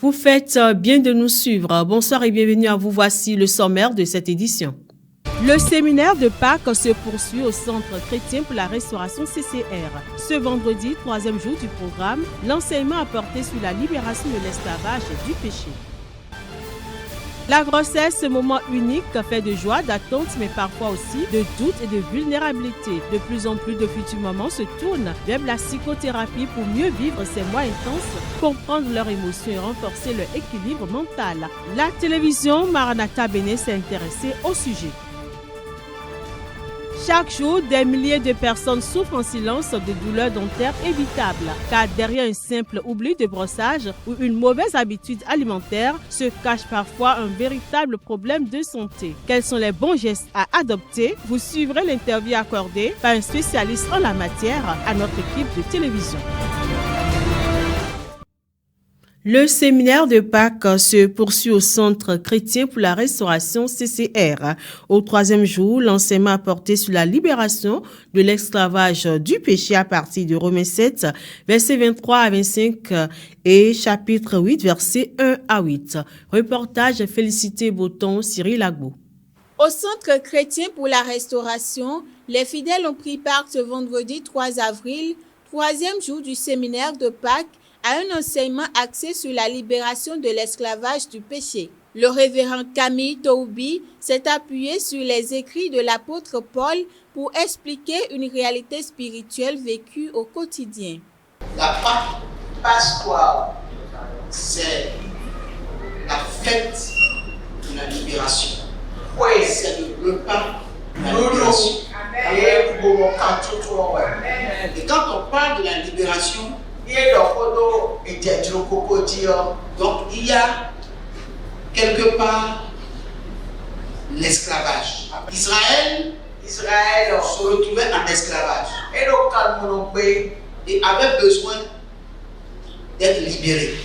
Vous faites bien de nous suivre. Bonsoir et bienvenue à vous. Voici le sommaire de cette édition. Le séminaire de Pâques se poursuit au Centre chrétien pour la restauration CCR. Ce vendredi, 3e jour du programme, l'enseignement a porté sur la libération de l'esclavage et du péché. La grossesse, ce moment unique, fait de joie, d'attente, mais parfois aussi de doute et de vulnérabilité. De plus en plus de futurs mamans se tournent vers la psychothérapie pour mieux vivre ces mois intenses, comprendre leurs émotions et renforcer leur équilibre mental. La télévision Maranatha Bénin s'est intéressée au sujet. Chaque jour, des milliers de personnes souffrent en silence de douleurs dentaires évitables, car derrière un simple oubli de brossage ou une mauvaise habitude alimentaire se cache parfois un véritable problème de santé. Quels sont les bons gestes à adopter? Vous suivrez l'interview accordée par un spécialiste en la matière à notre équipe de télévision. Le séminaire de Pâques se poursuit au Centre chrétien pour la restauration CCR. Au 3e jour, l'enseignement a porté sur la libération de l'esclavage du péché à partir de Romains 7, versets 23 à 25 et chapitre 8, versets 1 à 8. Reportage Félicité Botton, Cyril Agbo. Au Centre chrétien pour la restauration, les fidèles ont pris part ce vendredi 3 avril, 3e jour du séminaire de Pâques, à un enseignement axé sur la libération de l'esclavage du péché. Le révérend Camille Toubi s'est appuyé sur les écrits de l'apôtre Paul pour expliquer une réalité spirituelle vécue au quotidien. La Pâque pasquale, c'est la fête de la libération. C'est le repas de la libération. Et quand on parle de la libération, donc il y a quelque part l'esclavage. Israël se retrouvait en esclavage et avait besoin d'être libéré.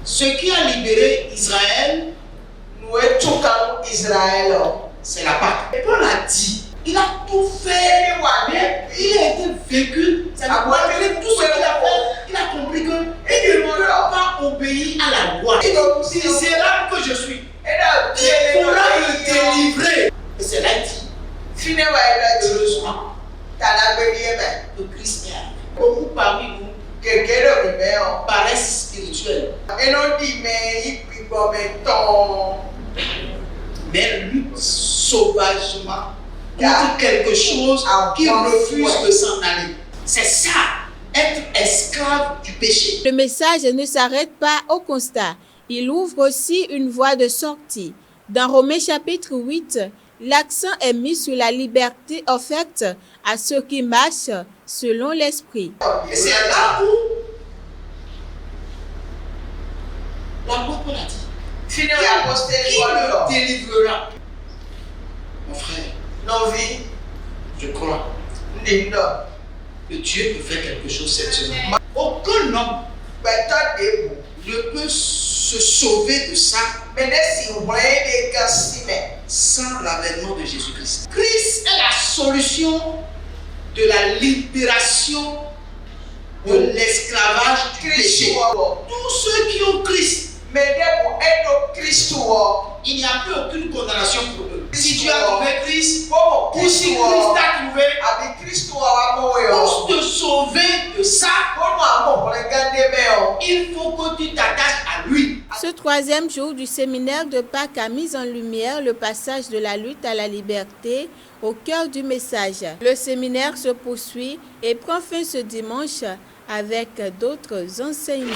Ce qui a libéré Israël, c'est la Pâque. Et Paul a dit, il a tout fait, il a été vécu, ça a tout ce qu'il a fait. Il a compris qu'il ne peut pas obéir à la loi. Misérable que je suis, il pourra me délivrer. Et c'est là qu'il dit, heureusement, que Christ est arrivé. Beaucoup parmi nous paraissent spirituels, mais luttent sauvagement contre quelque chose qui refuse de s'en aller. C'est ça, être esclave du péché. Le message ne s'arrête pas au constat. Il ouvre aussi une voie de sortie. Dans Romains chapitre 8, l'accent est mis sur la liberté offerte à ceux qui marchent selon l'esprit. Et c'est là où l'apôtre Paul a dit, qui me délivrera? Mon frère, je crois que Dieu peut faire quelque chose cette semaine. Aucun homme ne peut se sauver de ça sans l'avènement de Jésus-Christ. Christ est la solution de la libération de l'esclavage du péché. Tous ceux qui ont Christ, il n'y a plus aucune condamnation pour eux. Si tu as trouvé Christ, ou si Christ t'a trouvé, pour te sauver de ça, il faut que tu t'attaches à lui. Ce 3e jour du séminaire de Pâques a mis en lumière le passage de la lutte à la liberté au cœur du message. Le séminaire se poursuit et prend fin ce dimanche avec d'autres enseignements.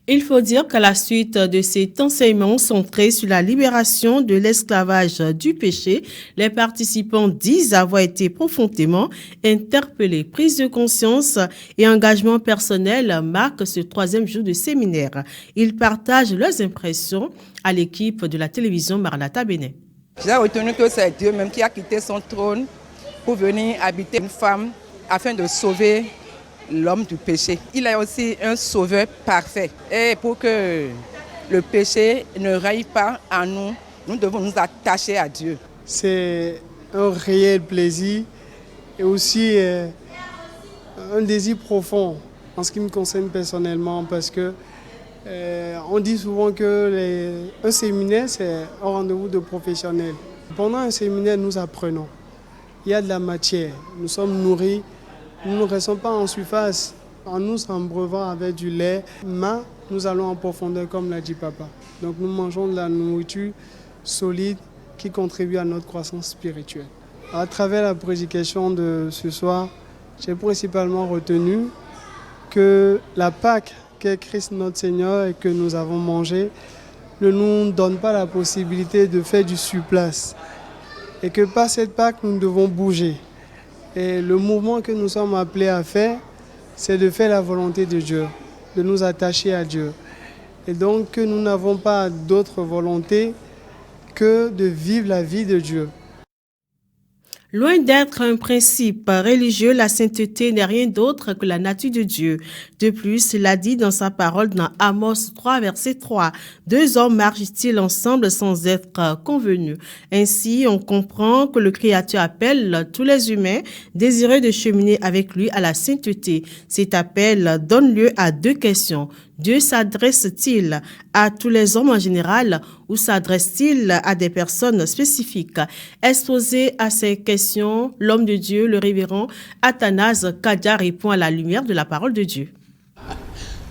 Il faut dire qu'à la suite de cet enseignement centré sur la libération de l'esclavage du péché, les participants disent avoir été profondément interpellés. Prise de conscience et engagement personnel marquent ce 3e jour de séminaire. Ils partagent leurs impressions à l'équipe de la télévision Maranatha Bénin. J'ai retenu que c'est Dieu même qui a quitté son trône pour venir habiter une femme afin de sauver l'homme du péché. Il est aussi un sauveur parfait. Et pour que le péché ne règne pas en nous, nous devons nous attacher à Dieu. C'est un réel plaisir et aussi un désir profond en ce qui me concerne personnellement parce que on dit souvent que un séminaire, c'est un rendez-vous de professionnels. Pendant un séminaire, nous apprenons. Il y a de la matière, nous sommes nourris, nous ne restons pas en surface en nous embreuvant avec du lait, mais nous allons en profondeur comme l'a dit papa. Donc nous mangeons de la nourriture solide qui contribue à notre croissance spirituelle. À travers la prédication de ce soir, j'ai principalement retenu que la Pâque qu'est Christ notre Seigneur et que nous avons mangé ne nous donne pas la possibilité de faire du surplace. Et que par cette Pâque, nous devons bouger. Et le mouvement que nous sommes appelés à faire, c'est de faire la volonté de Dieu, de nous attacher à Dieu. Et donc que nous n'avons pas d'autre volonté que de vivre la vie de Dieu. Loin d'être un principe religieux, la sainteté n'est rien d'autre que la nature de Dieu. De plus, il a dit dans sa parole dans Amos 3, verset 3, « Deux hommes marchent-ils ensemble sans être convenus ?» Ainsi, on comprend que le Créateur appelle tous les humains désireux de cheminer avec lui à la sainteté. Cet appel donne lieu à deux questions. Dieu s'adresse-t-il à tous les hommes en général ou s'adresse-t-il à des personnes spécifiques? Exposé à ces questions, l'homme de Dieu, le révérend Athanase Kadia, répond à la lumière de la parole de Dieu.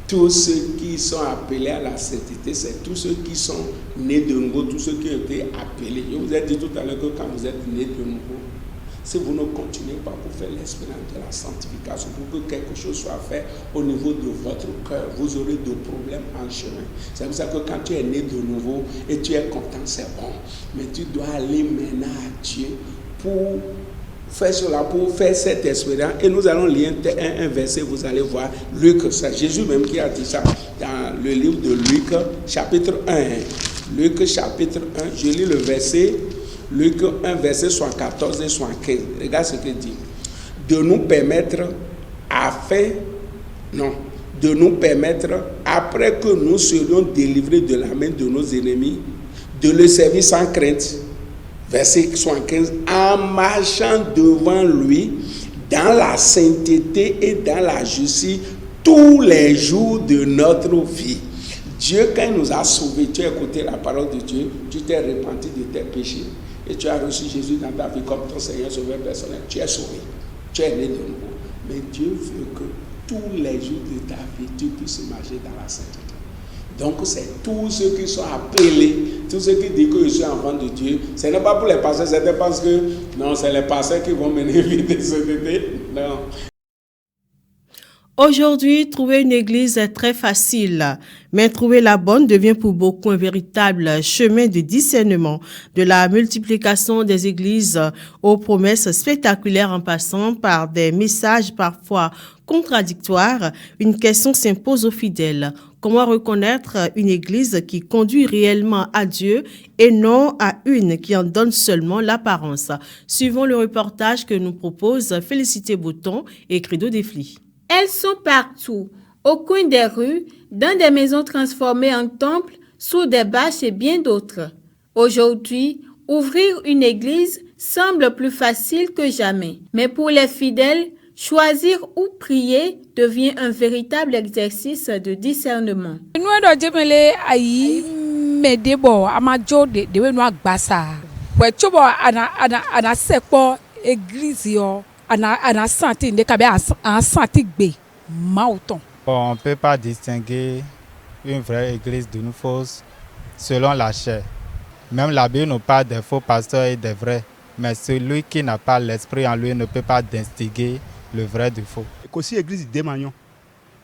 Tous ceux qui sont appelés à la sainteté, c'est tous ceux qui sont nés de nouveau, tous ceux qui ont été appelés. Je vous ai dit tout à l'heure que quand vous êtes nés de nouveau, si vous ne continuez pas pour faire l'expérience de la sanctification, pour que quelque chose soit fait au niveau de votre cœur, vous aurez de problèmes en chemin. C'est pour ça que quand tu es né de nouveau et tu es content, c'est bon. Mais tu dois aller maintenant à Dieu pour faire cela, pour faire cette expérience. Et nous allons lire un verset, vous allez voir, Luc, c'est Jésus même qui a dit ça dans le livre de Luc, chapitre 1. Luc, chapitre 1, je lis le verset. Luc 1, verset 74 et 75. Regarde ce qu'il dit. De nous permettre, après que nous serions délivrés de la main de nos ennemis, de le servir sans crainte. Verset 75. En marchant devant lui dans la sainteté et dans la justice tous les jours de notre vie. Dieu, quand il nous a sauvés, tu as écouté la parole de Dieu, tu t'es repenti de tes péchés. Et tu as reçu Jésus dans ta vie comme ton Seigneur Sauveur personnel. Tu es sauvé. Tu es né de nouveau. Mais Dieu veut que tous les jours de ta vie, tu puisses marcher dans la sainteté. Donc, c'est tous ceux qui sont appelés, tous ceux qui disent que je suis enfant de Dieu. Ce n'est pas pour les pasteurs, c'est parce que non, c'est les pasteurs qui vont mener vie de sainteté. Non. Aujourd'hui, trouver une église est très facile, mais trouver la bonne devient pour beaucoup un véritable chemin de discernement. De la multiplication des églises aux promesses spectaculaires en passant par des messages parfois contradictoires, une question s'impose aux fidèles. Comment reconnaître une église qui conduit réellement à Dieu et non à une qui en donne seulement l'apparence? Suivons le reportage que nous propose Félicité Bouton et Credo Defli. Elles sont partout, au coin des rues, dans des maisons transformées en temples, sous des bâches et bien d'autres. Aujourd'hui, ouvrir une église semble plus facile que jamais. Mais pour les fidèles, choisir où prier devient un véritable exercice de discernement. On ne peut pas distinguer une vraie église d'une fausse selon la chair. Même la Bible nous parle des faux pasteurs et des vrais. Mais celui qui n'a pas l'esprit en lui ne peut pas distinguer le vrai du faux. Aussi église de Magnon.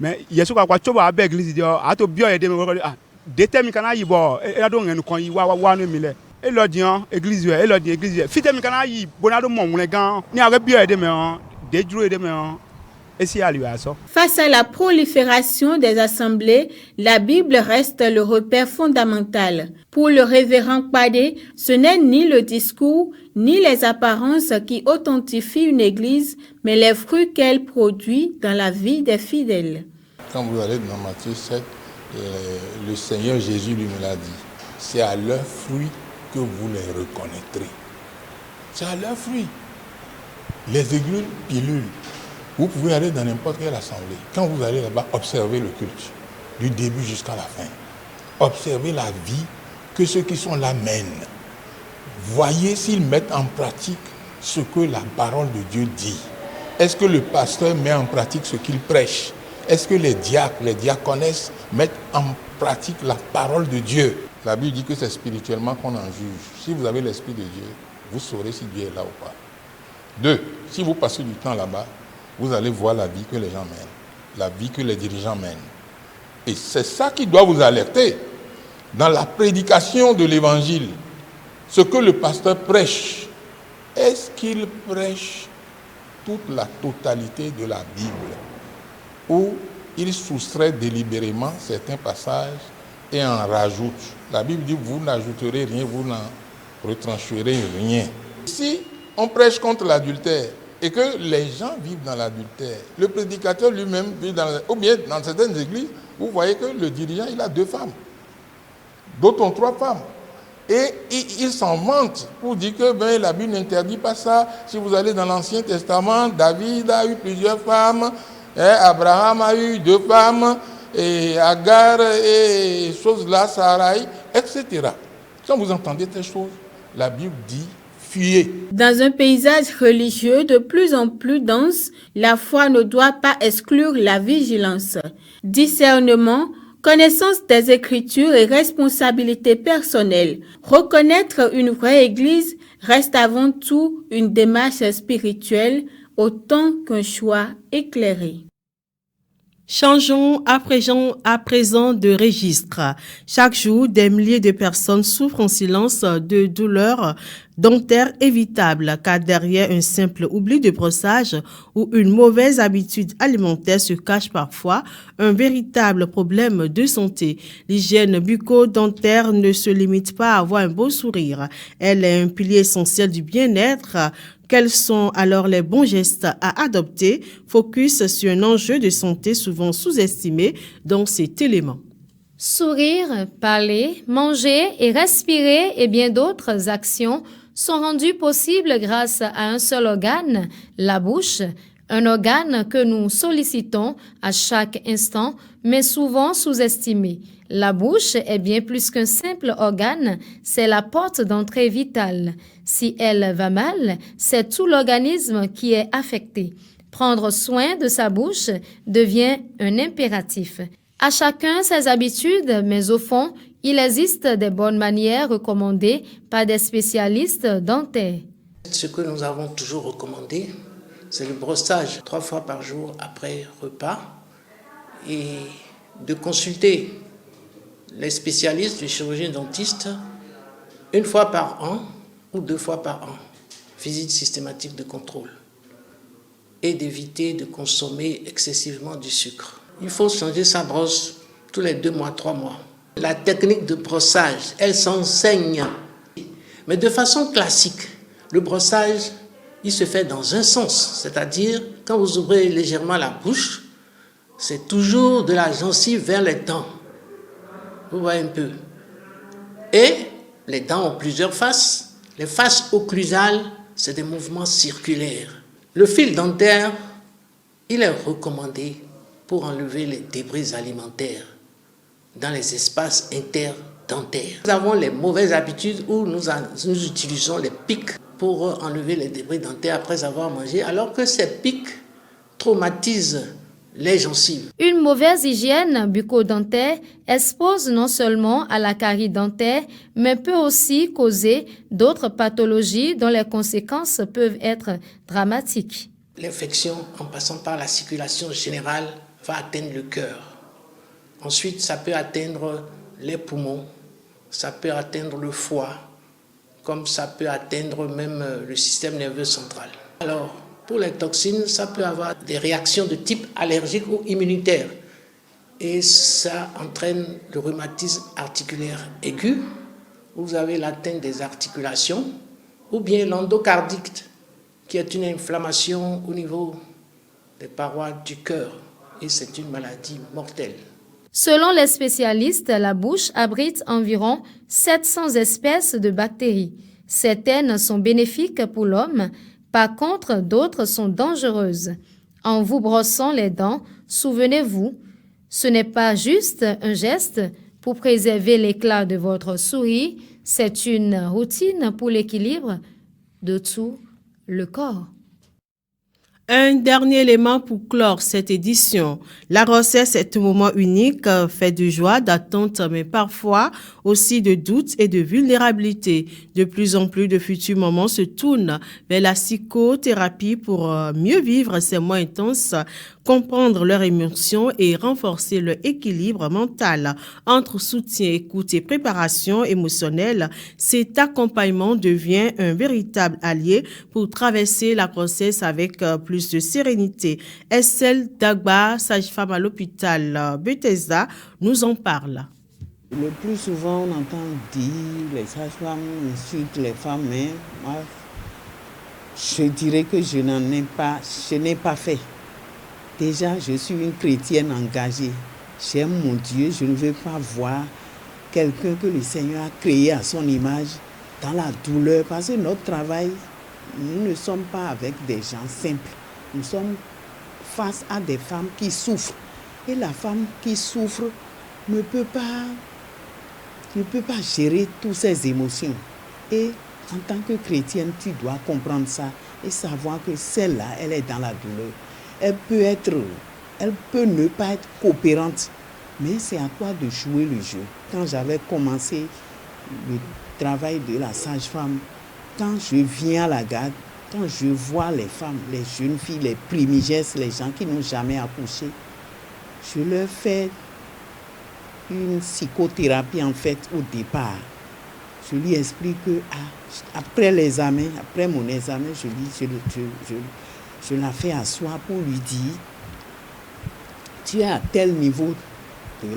Mais il y a ce qu'on tu vois église de a to bio et de détermine kana yibo e la do ngenu kon yi wa no mi le e lo dian église e lo di église fitem kana yi bonado mo won gan ni a bio e de me de duro e de me et si a lui a so. Face à la prolifération des assemblées, la Bible reste le repère fondamental. Pour le révérend Kpade, ce n'est ni le discours ni les apparences qui authentifient une église, mais les fruits qu'elle produit dans la vie des fidèles. Quand vous allez dans Matthieu 7, le Seigneur Jésus lui me l'a dit. C'est à leurs fruits que vous les reconnaîtrez. C'est à leurs fruits. Les aiguilles pilules, Vous pouvez aller dans n'importe quelle assemblée. Quand vous allez là-bas, observez le culte, du début jusqu'à la fin. Observez la vie que ceux qui sont là mènent. Voyez s'ils mettent en pratique ce que la parole de Dieu dit. Est-ce que le pasteur met en pratique ce qu'il prêche? Est-ce que les diacres, les diaconesses mettent en pratique la parole de Dieu? La Bible dit que c'est spirituellement qu'on en juge. Si vous avez l'Esprit de Dieu, vous saurez si Dieu est là ou pas. 2. Si vous passez du temps là-bas, vous allez voir la vie que les gens mènent, la vie que les dirigeants mènent. Et c'est ça qui doit vous alerter. Dans la prédication de l'Évangile, ce que le pasteur prêche, est-ce qu'il prêche toute la totalité de la Bible ou il soustrait délibérément certains passages et en rajoute? La Bible dit, vous n'ajouterez rien, vous n'en retrancherez rien. Si on prêche contre l'adultère et que les gens vivent dans l'adultère, le prédicateur lui-même vit ou bien dans certaines églises, vous voyez que le dirigeant, il a 2 femmes. D'autres ont 3 femmes. Et ils s'en vantent pour dire que la Bible n'interdit pas ça. Si vous allez dans l'Ancien Testament, David a eu plusieurs femmes, Abraham a eu 2 femmes, et Agar et choses là, Sarai, etc. Quand vous entendez ces choses, la Bible dit fuyez. Dans un paysage religieux de plus en plus dense, la foi ne doit pas exclure la vigilance. Discernement, connaissance des Écritures et responsabilité personnelle. Reconnaître une vraie Église reste avant tout une démarche spirituelle autant qu'un choix éclairé. Changeons à présent de registre. Chaque jour, des milliers de personnes souffrent en silence de douleurs dentaires évitables, car derrière un simple oubli de brossage ou une mauvaise habitude alimentaire se cache parfois un véritable problème de santé. L'hygiène bucco-dentaire ne se limite pas à avoir un beau sourire. Elle est un pilier essentiel du bien-être. Quels sont alors les bons gestes à adopter? Focus sur un enjeu de santé souvent sous-estimé dans cet élément. Sourire, parler, manger et respirer et bien d'autres actions sont rendues possibles grâce à un seul organe, la bouche, un organe que nous sollicitons à chaque instant, mais souvent sous-estimé. La bouche est bien plus qu'un simple organe, c'est la porte d'entrée vitale. Si elle va mal, c'est tout l'organisme qui est affecté. Prendre soin de sa bouche devient un impératif. À chacun ses habitudes, mais au fond, il existe des bonnes manières recommandées par des spécialistes dentaires. Ce que nous avons toujours recommandé, c'est le brossage 3 fois par jour après repas et de consulter les spécialistes du chirurgien dentiste 1 fois par an ou 2 fois par an. Visite systématique de contrôle et d'éviter de consommer excessivement du sucre. Il faut changer sa brosse tous les 2 mois, 3 mois. La technique de brossage, elle s'enseigne. Mais de façon classique, le brossage, il se fait dans un sens. C'est-à-dire, quand vous ouvrez légèrement la bouche, c'est toujours de la gencive vers les dents. Vous voyez un peu. Et les dents ont plusieurs faces. Les faces occlusales, c'est des mouvements circulaires. Le fil dentaire, il est recommandé pour enlever les débris alimentaires dans les espaces interdentaires. Nous avons les mauvaises habitudes où nous utilisons les pics pour enlever les débris dentaires après avoir mangé, alors que ces pics traumatisent les gencives. Une mauvaise hygiène bucco-dentaire expose non seulement à la carie dentaire, mais peut aussi causer d'autres pathologies dont les conséquences peuvent être dramatiques. L'infection, en passant par la circulation générale, va atteindre le cœur. Ensuite, ça peut atteindre les poumons, ça peut atteindre le foie, comme ça peut atteindre même le système nerveux central. Alors, pour les toxines, ça peut avoir des réactions de type allergique ou immunitaire. Et ça entraîne le rhumatisme articulaire aigu, vous avez l'atteinte des articulations, ou bien l'endocardite, qui est une inflammation au niveau des parois du cœur. Et c'est une maladie mortelle. Selon les spécialistes, la bouche abrite environ 700 espèces de bactéries. Certaines sont bénéfiques pour l'homme, par contre, d'autres sont dangereuses. En vous brossant les dents, souvenez-vous, ce n'est pas juste un geste pour préserver l'éclat de votre sourire, c'est une routine pour l'équilibre de tout le corps. Un dernier élément pour clore cette édition. La grossesse est un moment unique, fait de joie, d'attente, mais parfois aussi de doute et de vulnérabilité. De plus en plus de futurs mamans se tournent vers la psychothérapie pour mieux vivre ces moments intenses, comprendre leurs émotions et renforcer leur équilibre mental. Entre soutien, écoute et préparation émotionnelle, cet accompagnement devient un véritable allié pour traverser la grossesse avec plus de sérénité. Estelle Dagba, sage-femme à l'hôpital Bethesda, nous en parle. Le plus souvent, on entend dire les sages-femmes insultent les femmes, mais moi, je dirais que je n'ai pas fait. Déjà, je suis une chrétienne engagée. J'aime mon Dieu, je ne veux pas voir quelqu'un que le Seigneur a créé à son image dans la douleur, parce que notre travail, nous ne sommes pas avec des gens simples. Nous sommes face à des femmes qui souffrent. Et la femme qui souffre ne peut pas gérer toutes ses émotions. Et en tant que chrétienne, tu dois comprendre ça et savoir que celle-là, elle est dans la douleur. Elle peut ne pas être coopérante, mais c'est à toi de jouer le jeu. Quand j'avais commencé le travail de la sage-femme, quand je viens à la garde, quand je vois les femmes, les jeunes filles, les primigesses, les gens qui n'ont jamais accouché, je leur fais une psychothérapie en fait au départ. Je lui explique que après mon examen, je la fais asseoir pour lui dire, tu es à tel niveau de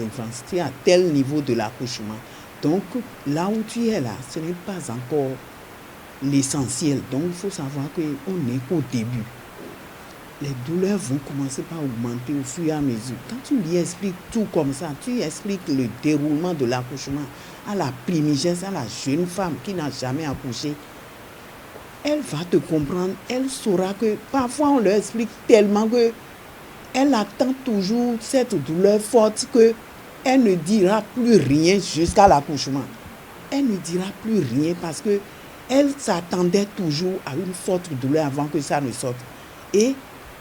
l'enfance, tu es à tel niveau de l'accouchement. Donc là où tu es là, ce n'est pas encore l'essentiel. Donc il faut savoir qu'on n'est qu'au début. Les douleurs vont commencer par augmenter au fur et à mesure. Quand tu lui expliques tout comme ça, tu expliques le déroulement de l'accouchement à la primigesse, à la jeune femme qui n'a jamais accouché, elle va te comprendre, elle saura que parfois on leur explique tellement qu'elle attend toujours cette douleur forte qu'elle ne dira plus rien jusqu'à l'accouchement. Elle ne dira plus rien parce qu'elle s'attendait toujours à une forte douleur avant que ça ne sorte. Et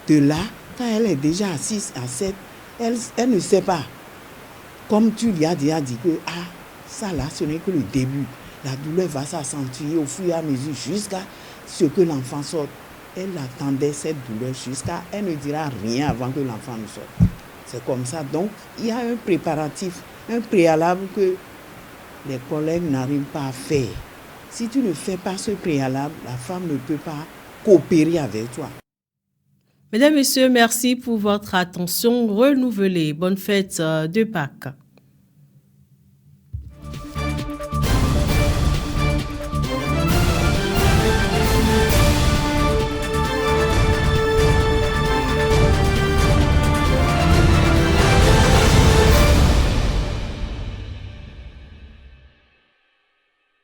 de là, quand elle est déjà assise à 7, elle ne sait pas. Comme tu lui as déjà dit que ça là, ce n'est que le début. La douleur va s'accentuer au fur et à mesure jusqu'à ce que l'enfant sorte. Elle attendait cette douleur jusqu'à... Elle ne dira rien avant que l'enfant ne sorte. C'est comme ça. Donc, il y a un préparatif, un préalable que les collègues n'arrivent pas à faire. Si tu ne fais pas ce préalable, la femme ne peut pas coopérer avec toi. Mesdames, Messieurs, merci pour votre attention renouvelée. Bonne fête de Pâques.